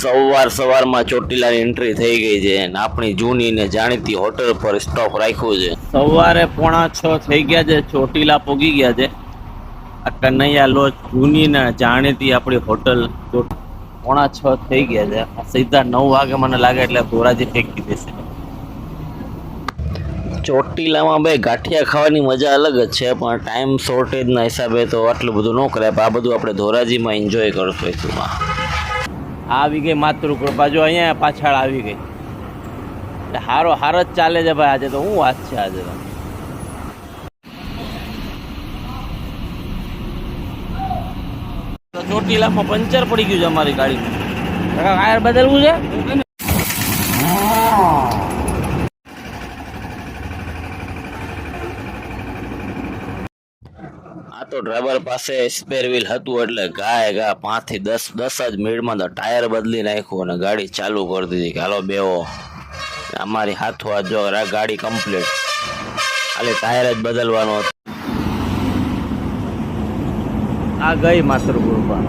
સવારમાં ચોટીલાની એન્ટ્રી થઈ ગઈ છે અને આપણી જૂની ને જાણીતી હોટલ પર સ્ટોપ રાખ્યો છે। સવારે 5:45 થઈ ગયા છે, ચોટીલા પહોંચી ગયા છે। આ કનૈયા લોજ જૂની ને જાણીતી આપણી હોટલ 5:45 થઈ ગયા છે। સીધા 9 વાગે મને લાગે એટલે ધોરાજી ફેંકી દેશે। ચોટીલામાં ભાઈ ગાંઠિયા ખાવાની મજા અલગ જ છે, પણ ટાઈમ શોર્ટેજના હિસાબે તો આટલું બધું ન કરાય। આ બધું આપણે ધોરાજીમાં એન્જોય કરશું એટલુંમાં। આવી ગઈ માતૃકૃપા, જો અહીંયા પાછળ આવી ગઈ એટલે હારો જ ચાલે છે ભાઈ। આજે તો શું વાત છે, આજે તો ચોટીલામાં પંચર પડી ગયું છે અમારી ગાડીમાં, ટાયર બદલવું છે। આ તો ડ્રાઈવર પાસે સ્પેર વ્હીલ હતું એટલે ઘા 5 થી 10 જ મિનિટમાં તો ટાયર બદલી નાખ્યું અને ગાડી ચાલુ કરી દીધી કે હાલો બેહો। અમારી હાથો હાથ જો ગાડી કમ્પ્લીટ, ખાલી ટાયર જ બદલવાનો હતો। આ ગઈ માતૃકૃપા।